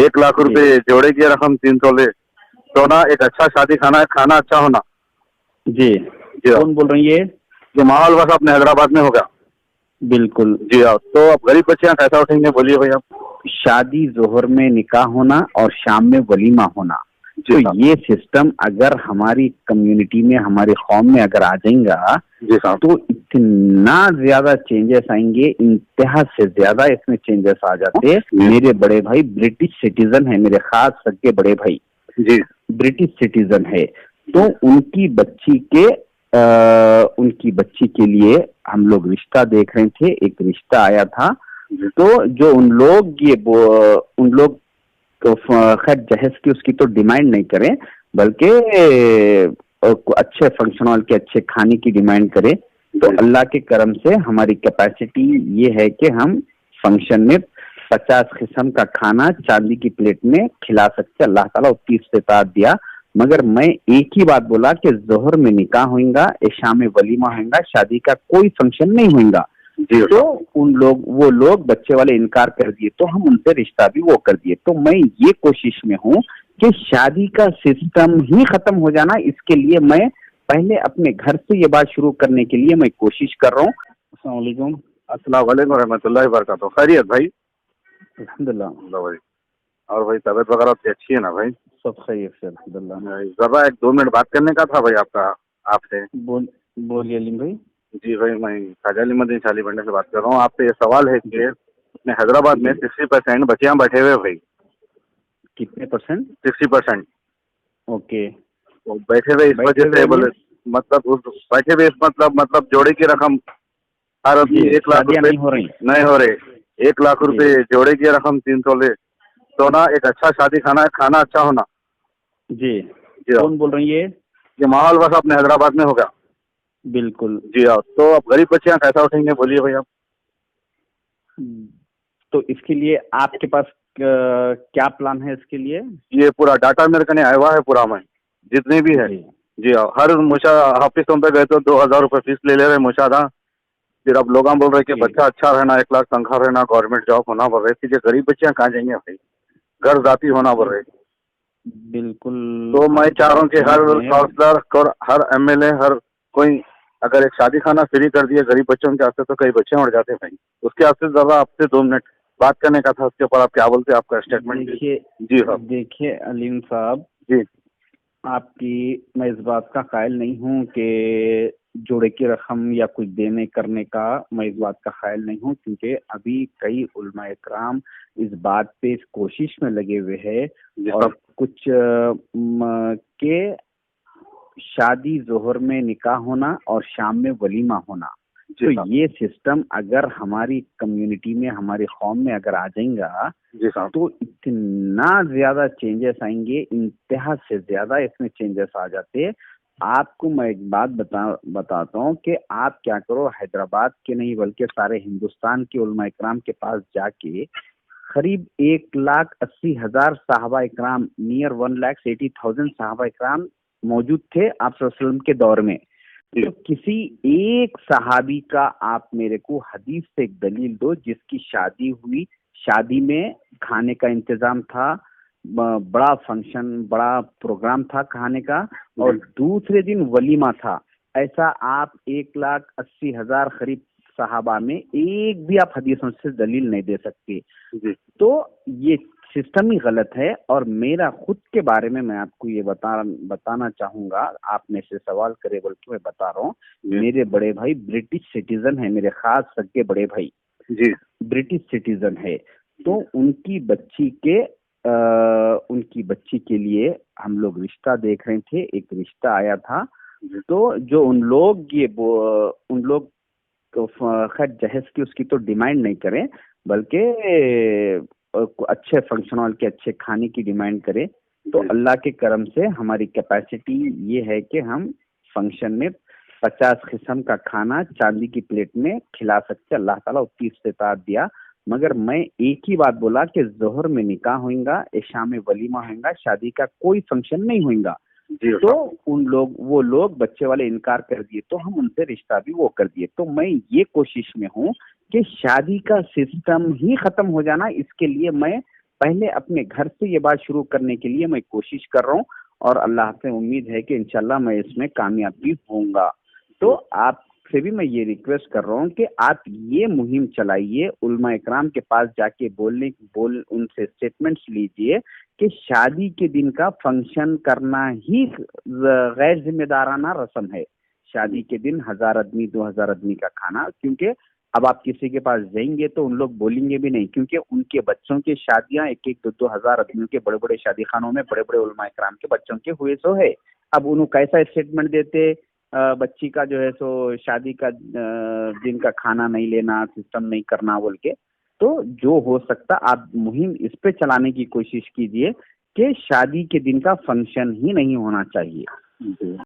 1 लाख जी रुपए जोड़े की रकम 3 तोले सोना, एक अच्छा शादी खाना खाना अच्छा होना। जी। जी हाँ। कौन बोल रही है? ये माहौल बस अपने हैदराबाद में होगा। बिल्कुल। जी हाँ, तो अब गरीब बच्चे यहाँ कैसा उठेंगे बोलिए भाई आप। शादी जोहर में निकाह होना और शाम में वलीमा होना, जी तो साहब। ये सिस्टम अगर हमारी कम्युनिटी में, हमारी कौम में अगर आ जाएगा जी साहब। तो इतना ज्यादा चेंजेस आएंगे, इंतहा से ज्यादा इसमें चेंजेस आ जाते। मेरे बड़े भाई ब्रिटिश सिटीजन है, मेरे खास सगे बड़े भाई जी ब्रिटिश सिटीजन है, तो उनकी बच्ची के लिए हम लोग रिश्ता देख रहे थे। एक रिश्ता आया था, तो जो उन लोग तो खैर जहेज की उसकी तो डिमांड नहीं करें, बल्कि अच्छे फंक्शन हॉल के अच्छे खाने की डिमांड करें। तो अल्लाह के करम से हमारी कैपेसिटी ये है कि हम फंक्शन में 50 किस्म का खाना चांदी की प्लेट में खिला सकते। अल्लाह ताला उतनी इस्तेताअत दिया। मगर मैं एक ही बात बोला कि जोहर में निकाह होगा, इशा में वलीमा होगा, शादी का कोई फंक्शन नहीं होगा। तो वो लोग बच्चे वाले इनकार कर दिए, तो हम उनसे रिश्ता भी वो कर दिए। तो मैं ये कोशिश में हूँ कि शादी का सिस्टम ही खत्म हो जाना, इसके लिए मैं पहले अपने घर से ये बात शुरू करने के लिए मैं कोशिश कर रहा हूँ। अस्सलाम वालेकुम। अस्सलाम वालेकुम रहमतुल्लाहि व बरकातहू। खैरियत भाई? अल्हम्दुलिल्लाह। भाई, और भाई तबीयत वगैरह आपकी अच्छी है ना भाई? सब खैरियत से अल्हम्दुलिल्लाह। जरा 1-2 मिनट बात करने का था भाई आपसे। बोलिए अलीम भाई। जी भाई, मैं ख्वाजा अलीमद्दीन शाली बंडे से बात कर रहा हूँ। आपसे ये सवाल है कि अपने हैदराबाद में 60% बच्चे यहाँ बैठे हुए भाई। कितने परसेंट? 60%। ओके। तो बैठे हुए इस वजह से बोले, मतलब बैठे हुए मतलब जोड़े की रकम हर आदमी 1 लाख शादियां रुपए नहीं हो रही। 1 लाख रुपए जोड़े की रकम 3 तोले सोना, एक अच्छा शादी खाना अच्छा होना। जी। जी हाँ। कौन बोल रही है? ये माहौल बस अपने हैदराबाद में होगा। बिल्कुल। जी हाँ, तो अब गरीब बच्चे यहाँ कैसा उठेंगे बोलिए भाई आप। तो इसके लिए आपके पास क्या प्लान है इसके लिए? ये पूरा डाटा मेरे कने आया हुआ है पूरा, मैं जितने भी है। जी हाँ, हर मुशा ऑफिसों पे गए तो 2,000 रुपए फीस ले रहे मुशादा। फिर अब लोग बोल रहे कि बच्चा अच्छा रहना, 1 लाख तनख्वाह रहना, गवर्नमेंट जॉब होना बोल रहे थे। गरीब बच्चे यहाँ कहाँ जाएंगे भाई, घर जाती होना बोल रहे। बिल्कुल। तो मैं चाह रहा हूँ कि हर काउंसलर और हर एमएलए, हर कोई अगर एक शादी खाना फ्री कर दिए गरीब बच्चों के वास्ते, तो कई बच्चे उड़ जाते भाई। उसके वास्ते जरा आपसे 2 मिनट बात करने का था, उसके ऊपर आप क्या बोलते हैं, आपका स्टेटमेंट। जी हाँ। देखिए अलीम साहब, जी मैं इस बात का कायल नहीं हूँ कि जोड़े की रकम या कुछ देने करने का, मैं इस बात का कायल नहीं हूँ, क्योंकि अभी कई उलमा इकराम इस बात पे इस कोशिश में लगे हुए हैं और कुछ के शादी जोहर में निकाह होना और शाम में वलीमा होना। तो ये सिस्टम अगर हमारी कम्युनिटी में, हमारी कौम में अगर आ जाएगा तो इतना ज्यादा चेंजेस आएंगे, इंतहा से ज्यादा इसमें चेंजेस आ जाते। आपको मैं एक बात बताता हूँ कि आप क्या करो, हैदराबाद के नहीं बल्कि सारे हिंदुस्तान के उलमा इकराम के पास जाके करीब 1,80,000 साहबा इकराम, नियर 1,80,000 साहबा इकराम मौजूद थे आप सल्लल्लाहु अलैहि वसल्लम के दौर में। तो किसी एक सहाबी का आप मेरे को हदीस से एक दलील दो जिसकी शादी हुई, शादी में खाने का इंतजाम था, बड़ा फंक्शन, बड़ा प्रोग्राम था खाने का, और दूसरे दिन वलीमा था। ऐसा आप 1,80,000 करीब सहाबा में एक भी आप हदीसों से दलील नहीं दे सकते। तो ये सिस्टम ही गलत है। और मेरा खुद के बारे में मैं आपको ये बताना चाहूंगा, आपने से सवाल करे बोल के मैं बता रहा हूँ। मेरे बड़े भाई ब्रिटिश सिटीजन है, मेरे खास सगे बड़े भाई जी ब्रिटिश सिटीजन है। तो उनकी बच्ची के लिए हम लोग रिश्ता देख रहे थे। एक रिश्ता आया था, तो जो उन लोग तो खैर जहेज की उसकी तो डिमांड नहीं करें, बल्कि अच्छे फंक्शन हॉल के अच्छे खाने की डिमांड करें। तो अल्लाह के करम से हमारी कैपेसिटी ये है कि हम फंक्शन में 50 किस्म का खाना चांदी की प्लेट में खिला सकते। अल्लाह ताला उतनी इस्तेताअत दिया। मगर मैं एक ही बात बोला कि जोहर में निकाह होगा, इशा में वलीमा होगा, शादी का कोई फंक्शन नहीं होगा। तो वो लोग बच्चे वाले इनकार कर दिए, तो हम उनसे रिश्ता भी वो कर दिए। तो मैं ये कोशिश में हूँ कि शादी का सिस्टम ही खत्म हो जाना, इसके लिए मैं पहले अपने घर से ये बात शुरू करने के लिए मैं कोशिश कर रहा हूँ और अल्लाह से उम्मीद है कि इंशाल्लाह मैं इसमें कामयाब भी होऊंगा। तो आपसे भी मैं ये रिक्वेस्ट कर रहा हूँ कि आप ये मुहिम चलाइए, उलमा इकराम के पास जाके उनसे स्टेटमेंट्स लीजिए कि शादी के दिन का फंक्शन करना ही गैर जिम्मेदाराना रस्म है। शादी के दिन 1000 आदमी 2000 आदमी का खाना, क्योंकि अब आप किसी के पास जाएंगे तो उन लोग बोलेंगे भी नहीं, क्योंकि उनके बच्चों की शादियां 1-1 2-2 हजार आदमियों के बड़े बड़े शादी खानों में बड़े बड़े उलमा इकराम के बच्चों के हुए सो है। अब उन्होंने कैसा स्टेटमेंट देते, बच्ची का जो है सो शादी का दिन का खाना नहीं लेना, सिस्टम नहीं करना बोल के। तो जो हो सकता आप मुहिम इस पे चलाने की कोशिश कीजिए कि शादी के दिन का फंक्शन ही नहीं होना चाहिए।